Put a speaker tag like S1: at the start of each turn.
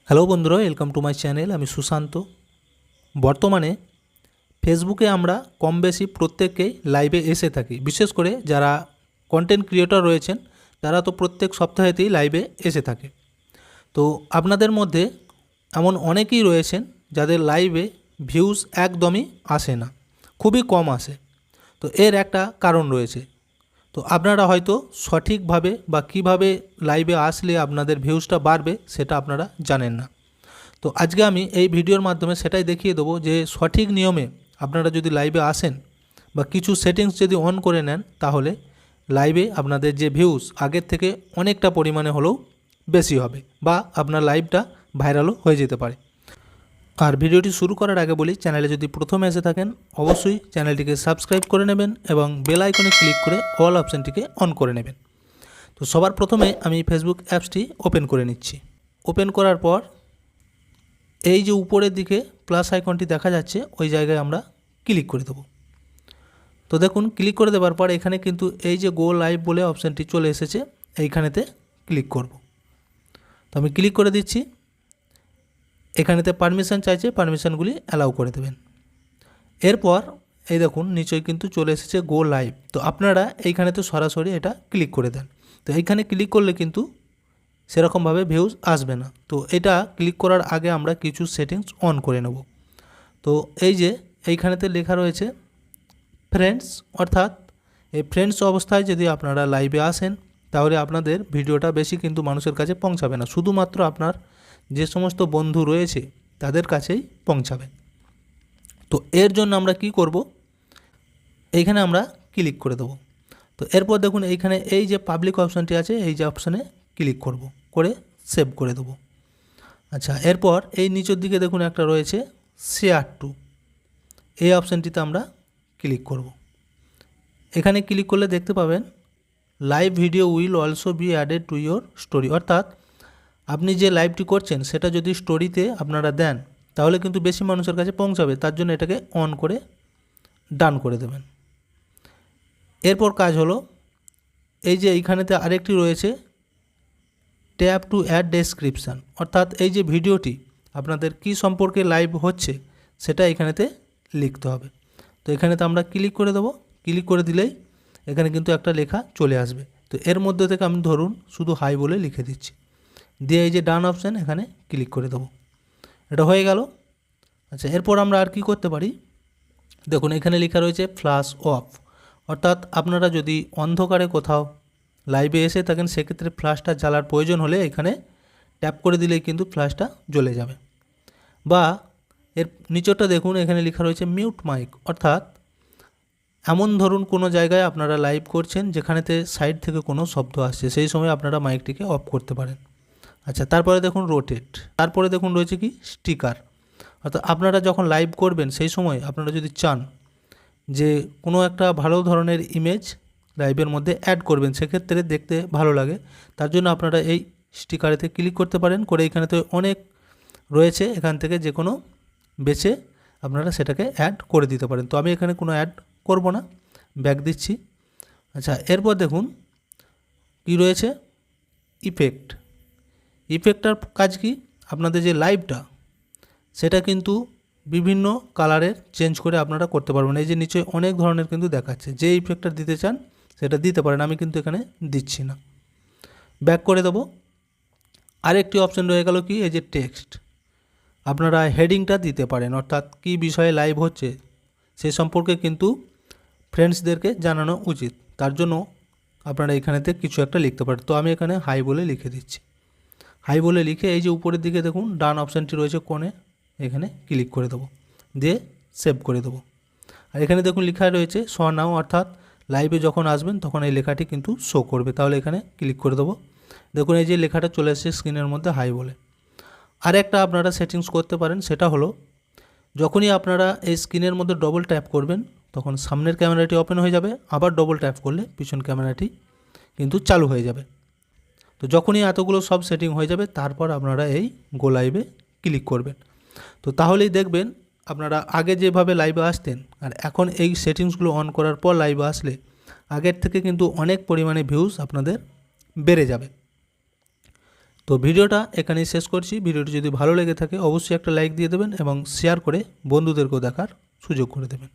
S1: Hello বন্ধুরা, welcome to my channel. আমি সুশান্ত। বর্তমানে ফেসবুকে আমরা কম বেশি প্রত্যেককেই লাইভে এসে থাকি। বিশেষ করে যারা কন্টেন্ট ক্রিয়েটর রয়েছেন তারা তো প্রত্যেক সপ্তাহেতেই লাইভে এসে থাকে। তো আপনাদের মধ্যে এমন অনেকেই রয়েছেন যাদের লাইভে ভিউজ একদমই আসে না, খুবই কম আসে। তো এর একটা কারণ রয়েছে। তো আপনারা হয়তো সঠিকভাবে বা কিভাবে লাইভে আসলে আপনাদের ভিউজটা বাড়বে সেটা আপনারা জানেন না। তো আজকে আমি এই ভিডিওর মাধ্যমে সেটাই দেখিয়ে দেবো যে সঠিক নিয়মে আপনারা যদি লাইভে আসেন বা কিছু সেটিংস যদি অন করে নেন, তাহলে লাইভে আপনাদের যে ভিউজ আগের থেকে অনেকটা পরিমাণে হলেও বেশি হবে বা আপনার লাইভটা ভাইরালও হয়ে যেতে পারে। আর ভিডিওটি শুরু করার আগে বলি, চ্যানেলে যদি প্রথমে এসে থাকেন অবশ্যই চ্যানেলটিকে সাবস্ক্রাইব করে নেবেন এবং বেল আইকনে ক্লিক করে অল অপশানটিকে অন করে নেবেন। তো সবার প্রথমে আমি ফেসবুক অ্যাপসটি ওপেন করে নিচ্ছি। ওপেন করার পর এই যে উপরের দিকে প্লাস আইকনটি দেখা যাচ্ছে ওই জায়গায় আমরা ক্লিক করে দেবো। তো দেখুন, ক্লিক করে দেওয়ার পর এখানে কিন্তু এই যে গো লাইভ বলে অপশানটি চলে এসেছে, এইখানেতে ক্লিক করব। তো আমি ক্লিক করে দিচ্ছি। এখানেতে পারমিশন চাইছে, পারমিশনগুলি অ্যালাউ করে দেবেন। এরপর এই দেখুন নিচেই কিন্তু চলে এসেছে গো লাইভ। তো আপনারা এইখানেতে সরাসরি এটা ক্লিক করে দেন। তো এইখানে ক্লিক করলে কিন্তু সেরকমভাবে ভিউজ আসবে না। তো এটা ক্লিক করার আগে আমরা কিছু সেটিংস অন করে নেব। তো এই যে এইখানেতে লেখা রয়েছে ফ্রেন্ডস, অর্থাৎ এই ফ্রেন্ডস অবস্থায় যদি আপনারা লাইভে আসেন তাহলে আপনাদের ভিডিওটা বেশি কিন্তু মানুষের কাছে পৌঁছাবে না, শুধুমাত্র আপনার যে সমস্ত বন্ধু রয়েছে তাদের কাছেই পৌঁছাবে। তো এর জন্য আমরা কি করব, এইখানে আমরা ক্লিক করে দেবো। তো এরপর দেখুন এইখানে এই যে পাবলিক অপশানটি আছে, এই যে অপশানে ক্লিক করব, করে সেভ করে দেবো। আচ্ছা, এরপর এই নিচের দিকে দেখুন একটা রয়েছে শেয়ার টু, এই অপশানটিতে আমরা ক্লিক করব। এখানে ক্লিক করলে দেখতে পাবেন live video will also be added to your story, অর্থাৎ আপনি যে লাইভটি করছেন সেটা যদি স্টোরিতে আপনারা দেন তাহলে কিন্তু বেশি মানুষের কাছে পৌঁছাবে। তার জন্য এটাকে অন করে ডান করে দেবেন। এরপর কাজ হলো এই যে এইখানেতে আরেকটি রয়েছে ট্যাপ টু অ্যাড ডেসক্রিপশান, অর্থাৎ এই যে ভিডিওটি আপনাদের কি সম্পর্কে লাইভ হচ্ছে সেটা এখানেতে লিখতে হবে। তো এখানেতে আমরা ক্লিক করে দেবো। ক্লিক করে দিলেই এখানে কিন্তু একটা লেখা চলে আসবে। তো এর মধ্যে থেকে আমি ধরুন শুধু হাই বলে লিখে দিচ্ছি, দিয়ে এই যে ডান অপশান এখানে ক্লিক করে দেবো। এটা হয়ে গেল। আচ্ছা, এরপর আমরা আর কি করতে পারি, দেখুন এখানে লেখা রয়েছে ফ্ল্যাশ অফ, অর্থাৎ আপনারা যদি অন্ধকারে কোথাও লাইভে এসে থাকেন সেক্ষেত্রে ফ্ল্যাশটা জ্বালার প্রয়োজন হলে এখানে ট্যাপ করে দিলেই কিন্তু ফ্ল্যাশটা জ্বলে যাবে। বা এর নিচটা দেখুন এখানে লেখা রয়েছে মিউট মাইক, অর্থাৎ এমন ধরুন কোনো জায়গায় আপনারা লাইভ করছেন যেখানেতে সাইড থেকে কোনো শব্দ আসছে, সেই সময় আপনারা মাইকটিকে অফ করতে পারেন। আচ্ছা, তারপরে দেখুন রোটেট, তারপরে দেখুন রয়েছে কি স্টিকার, অর্থাৎ আপনারা যখন লাইভ করবেন সেই সময় আপনারা যদি চান যে কোনো একটা ভালো ধরনের ইমেজ লাইভের মধ্যে অ্যাড করবেন, সেক্ষেত্রে দেখতে ভালো লাগে, তার জন্য আপনারা এই স্টিকারেতে ক্লিক করতে পারেন। করে এখানেতে অনেক রয়েছে, এখান থেকে যে কোনো বেছে আপনারা সেটাকে অ্যাড করে দিতে পারেন। তো আমি এখানে কোনো অ্যাড করব না, ব্যাক দিচ্ছি। আচ্ছা, এরপর দেখুন কি রয়েছে ইফেক্ট। ইফেক্টটার কাজ কি, আপনাদের যে লাইভটা সেটা কিন্তু বিভিন্ন কালারের চেঞ্জ করে আপনারা করতে পারবেন। এই যে নিচে অনেক ধরনের কিন্তু দেখাচ্ছে, যে ইফেক্টটা দিতে চান সেটা দিতে পারেন, আমি কিন্তু এখানে দিচ্ছি না, ব্যাক করে দেবো। আরেকটি অপশান রয়ে গেল কি, এই যে টেক্সট, আপনারা হেডিংটা দিতে পারেন, অর্থাৎ কী বিষয়ে লাইভ হচ্ছে সে সম্পর্কে কিন্তু ফ্রেন্ডসদেরকে জানানো উচিত, তার জন্য আপনারা এখানেতে কিছু একটা লিখতে পারেন। তো আমি এখানে হাই বলে লিখে দিচ্ছি। হাই বলে লিখে এই যে উপরের দিকে দেখুন ডান অপশানটি রয়েছে কোণে, এখানে ক্লিক করে দেবো, দিয়ে সেভ করে দেবো। আর এখানে দেখুন লেখা রয়েছে শো নাও, অর্থাৎ লাইভে যখন আসবেন তখন এই লেখাটি কিন্তু শো করবে। তাহলে এখানে ক্লিক করে দেবো। দেখুন এই যে লেখাটা চলে এসেছে স্ক্রিনের মধ্যে হাই বলে। আর একটা আপনারা সেটিংস করতে পারেন, সেটা হলো যখনই আপনারা এই স্ক্রিনের মধ্যে ডবল ট্যাপ করবেন তখন সামনের ক্যামেরাটি ওপেন হয়ে যাবে, আবার ডবল ট্যাপ করলে পিছন ক্যামেরাটি কিন্তু চালু হয়ে যাবে। তো যখনই এতগুলো সব সেটিং হয়ে যাবে তারপর আপনারা এই গো লাইভে ক্লিক করবেন। তো তাহলেই দেখবেন আপনারা আগে যেভাবে লাইভে আসতেন আর এখন এই সেটিংসগুলো অন করার পর লাইভে আসলে আগের থেকে কিন্তু অনেক পরিমাণে ভিউজ আপনাদের বেড়ে যাবে। তো ভিডিওটা এখানেই শেষ করছি। ভিডিওটি যদি ভালো লেগে থাকে অবশ্যই একটা লাইক দিয়ে দেবেন এবং শেয়ার করে বন্ধুদেরকেও দেখার সুযোগ করে দেবেন।